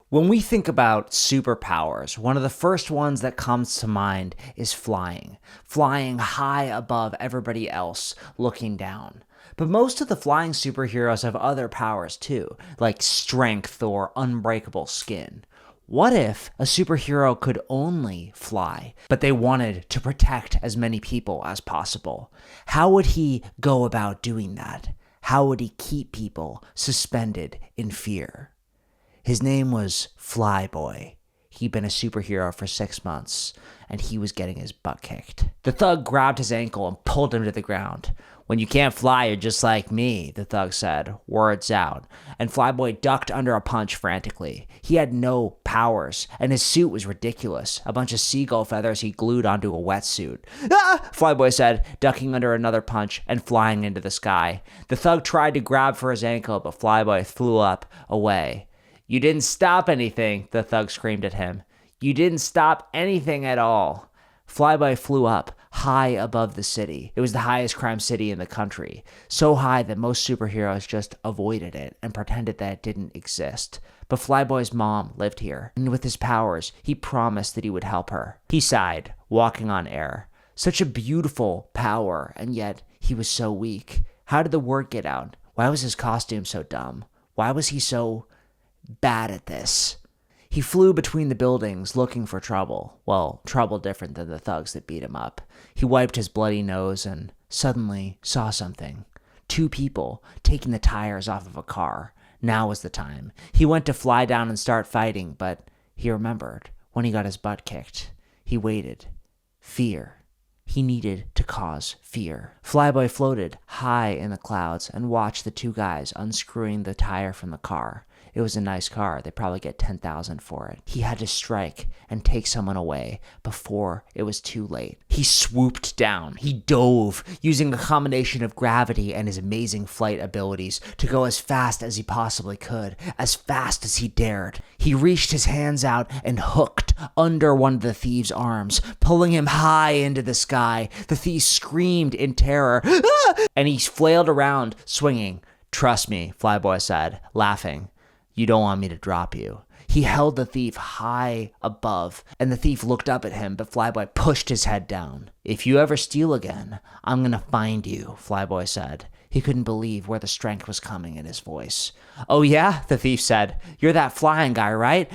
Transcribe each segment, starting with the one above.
When we think about superpowers, one of the first ones that comes to mind is flying. Flying high above everybody else, looking down. But most of the flying superheroes have other powers too, like strength or unbreakable skin. What if a superhero could only fly, but they wanted to protect as many people as possible? How would he go about doing that? How would he keep people suspended in fear? His name was Flyboy. He'd been a superhero for 6 months, and he was getting his butt kicked. The thug grabbed his ankle and pulled him to the ground. "When you can't fly, you're just like me," the thug said, words out, and Flyboy ducked under a punch frantically. He had no powers, and his suit was ridiculous, a bunch of seagull feathers he glued onto a wetsuit. "Ah!" Flyboy said, ducking under another punch and flying into the sky. The thug tried to grab for his ankle, but Flyboy flew up, away. "You didn't stop anything," the thug screamed at him. "You didn't stop anything at all." Flyboy flew up, high above the city. It was the highest crime city in the country, so high that most superheroes just avoided it and pretended that it didn't exist. But Flyboy's mom lived here, and with his powers, he promised that he would help her. He sighed, walking on air. Such a beautiful power, and yet he was so weak. How did the word get out? Why was his costume so dumb? Why was he so bad at this? He flew between the buildings looking for trouble. Well, trouble different than the thugs that beat him up. He wiped his bloody nose and suddenly saw something. 2 people taking the tires off of a car. Now was the time. He went to fly down and start fighting, but he remembered when he got his butt kicked. He waited. Fear. He needed to cause fear. Flyboy floated high in the clouds and watched the 2 guys unscrewing the tire from the car. It was a nice car. They'd probably get $10,000 for it. He had to strike and take someone away before it was too late. He swooped down. He dove, using a combination of gravity and his amazing flight abilities to go as fast as he possibly could, as fast as he dared. He reached his hands out and hooked under one of the thief's arms, pulling him high into the sky. The thief screamed in terror, "Ah!" and he flailed around, swinging. "Trust me," Flyboy said, laughing. "You don't want me to drop you." He held the thief high above, and the thief looked up at him, but Flyboy pushed his head down. "If you ever steal again, I'm gonna find you," Flyboy said. He couldn't believe where the strength was coming in his voice. "Oh yeah?" the thief said. "You're that flying guy, right?"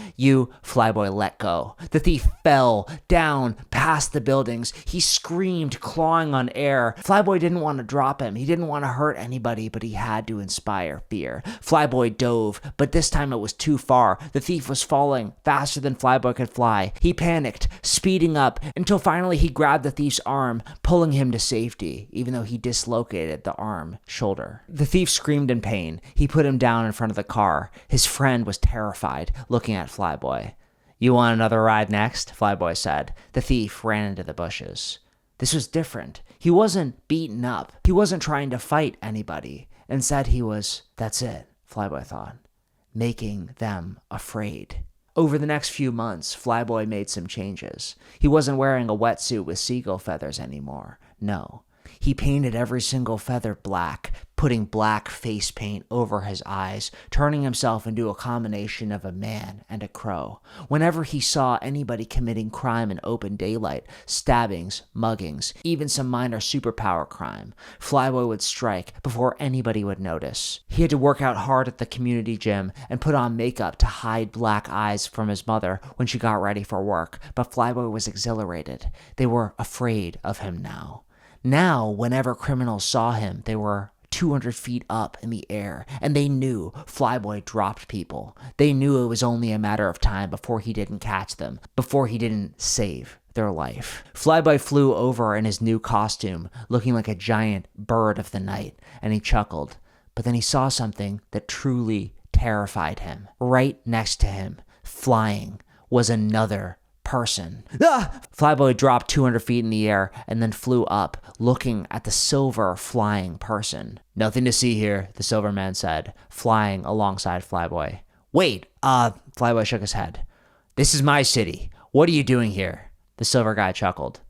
Flyboy let go. The thief fell down past the buildings. He screamed, clawing on air. Flyboy didn't want to drop him. He didn't want to hurt anybody, but he had to inspire fear. Flyboy dove, but this time it was too far. The thief was falling faster than Flyboy could fly. He panicked, speeding up, until finally he grabbed the thief's arm, pulling him to safety, even though he dislocated the arm shoulder. The thief screamed in pain. He put him down in front of the car. His friend was terrified, looking at Flyboy. "You want another ride next?" Flyboy said. The thief ran into the bushes. This was different. He wasn't beaten up. He wasn't trying to fight anybody. Instead, he was, that's it, Flyboy thought, making them afraid. Over the next few months, Flyboy made some changes. He wasn't wearing a wetsuit with seagull feathers anymore. No. He painted every single feather black, putting black face paint over his eyes, turning himself into a combination of a man and a crow. Whenever he saw anybody committing crime in open daylight, stabbings, muggings, even some minor superpower crime, Flyboy would strike before anybody would notice. He had to work out hard at the community gym and put on makeup to hide black eyes from his mother when she got ready for work, but Flyboy was exhilarated. They were afraid of him now. Now, whenever criminals saw him, they were 200 feet up in the air, and they knew Flyboy dropped people. They knew it was only a matter of time before he didn't catch them, before he didn't save their life. Flyboy flew over in his new costume, looking like a giant bird of the night, and he chuckled. But then he saw something that truly terrified him. Right next to him, flying, was another person. Ah! Flyboy dropped 200 feet in the air and then flew up, looking at the silver flying person. "Nothing to see here," the silver man said, flying alongside Flyboy. "Wait, Flyboy shook his head. "This is my city. What are you doing here?" The silver guy chuckled.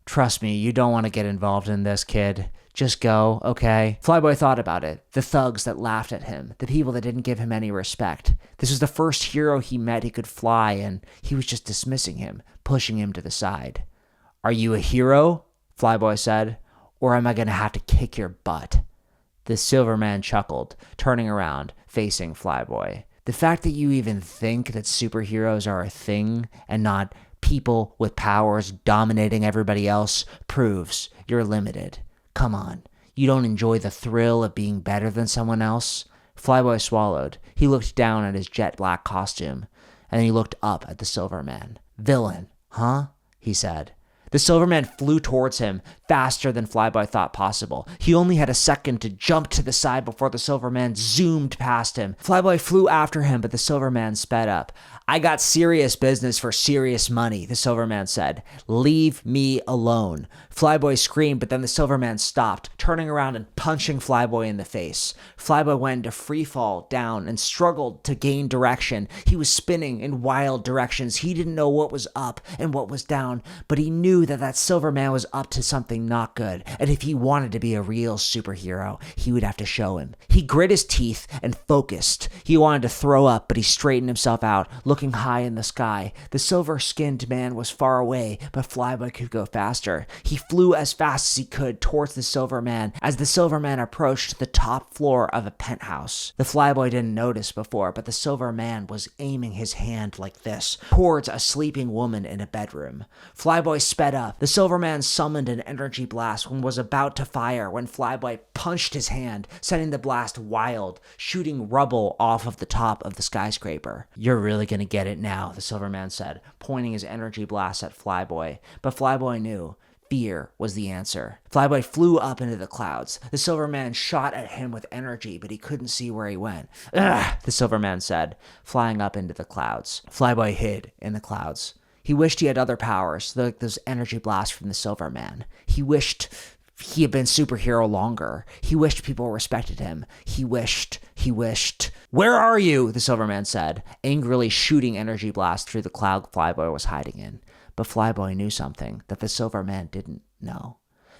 "Trust me, you don't want to get involved in this, kid. Just go, okay? Flyboy thought about it. The thugs that laughed at him, the people that didn't give him any respect. This was the first hero he met who could fly, and he was just dismissing him, pushing him to the side. Are you a hero? Flyboy said. Or am I going to have to kick your butt? The Silverman chuckled, turning around, facing Flyboy. The fact that you even think that superheroes are a thing and not people with powers dominating everybody else proves you're limited. Come on, you don't enjoy the thrill of being better than someone else? Flyboy swallowed. He looked down at his jet black costume, and then he looked up at the Silverman. Villain, huh? He said. The Silverman flew towards him faster than Flyboy thought possible. He only had a second to jump to the side before the Silverman zoomed past him. Flyboy flew after him, but the Silverman sped up. I got serious business for serious money, the Silverman said. Leave me alone. Flyboy screamed, but then the Silverman stopped, turning around and punching Flyboy in the face. Flyboy went into free fall down and struggled to gain direction. He was spinning in wild directions. He didn't know what was up and what was down, but he knew that Silverman was up to something not good, and if he wanted to be a real superhero, he would have to show him. He grit his teeth and focused. He wanted to throw up, but he straightened himself out, looking high in the sky. The silver-skinned man was far away, but Flyboy could go faster. He flew as fast as he could towards the Silverman as the Silverman approached the top floor of a penthouse. The Flyboy didn't notice before, but the Silverman was aiming his hand like this, towards a sleeping woman in a bedroom. Flyboy sped up. The Silverman summoned an energy blast and was about to fire when Flyboy punched his hand, sending the blast wild, shooting rubble off of the top of the skyscraper. You're really gonna get it now, the Silverman said, pointing his energy blast at Flyboy. But Flyboy knew. Fear was the answer. Flyboy flew up into the clouds. The Silverman shot at him with energy, but he couldn't see where he went. Ugh, the Silverman said, flying up into the clouds. Flyboy hid in the clouds. He wished he had other powers, like those energy blasts from the Silverman. He wished he had been superhero longer. He wished people respected him. He wished. Where are you? The Silverman said, angrily shooting energy blasts through the cloud Flyboy was hiding in. But Flyboy knew something that the Silverman didn't know.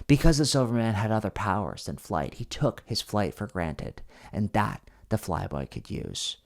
Because the Silverman had other powers than flight, he took his flight for granted, and that the Flyboy could use.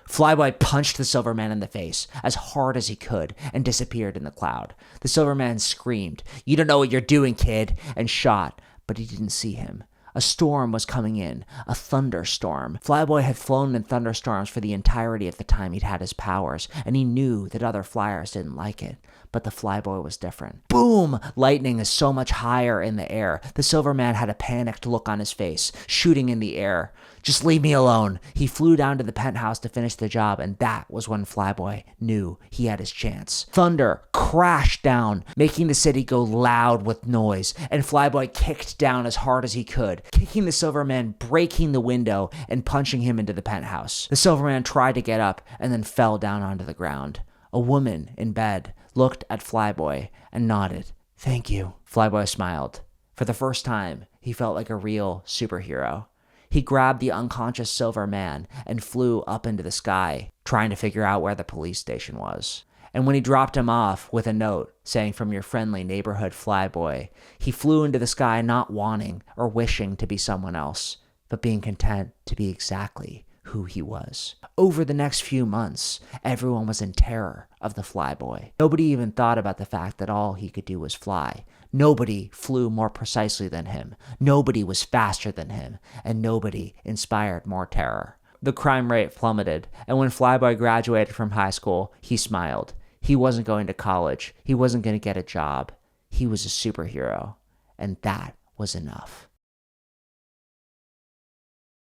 Flyboy punched the Silverman in the face as hard as he could and disappeared in the cloud. The Silverman screamed, "You don't know what you're doing, kid," and shot, but he didn't see him. A storm was coming in, a thunderstorm. Flyboy had flown in thunderstorms for the entirety of the time he'd had his powers, and he knew that other flyers didn't like it. But the Flyboy was different. Boom! Lightning is so much higher in the air. The Silverman had a panicked look on his face, shooting in the air. Just leave me alone. He flew down to the penthouse to finish the job, and that was when Flyboy knew he had his chance. Thunder crashed down, making the city go loud with noise, and Flyboy kicked down as hard as he could, kicking the Silverman, breaking the window, and punching him into the penthouse. The Silverman tried to get up and then fell down onto the ground. A woman in bed looked at Flyboy and nodded. Thank you. Flyboy smiled. For the first time, he felt like a real superhero. He grabbed the unconscious Silverman and flew up into the sky, trying to figure out where the police station was. And when he dropped him off with a note saying, "From your friendly neighborhood Flyboy," he flew into the sky not wanting or wishing to be someone else, but being content to be exactly who he was. Over the next few months, everyone was in terror of the Flyboy. Nobody even thought about the fact that all he could do was fly. Nobody flew more precisely than him. Nobody was faster than him. And nobody inspired more terror. The crime rate plummeted, and when Flyboy graduated from high school, he smiled. He wasn't going to college. He wasn't going to get a job. He was a superhero. And that was enough.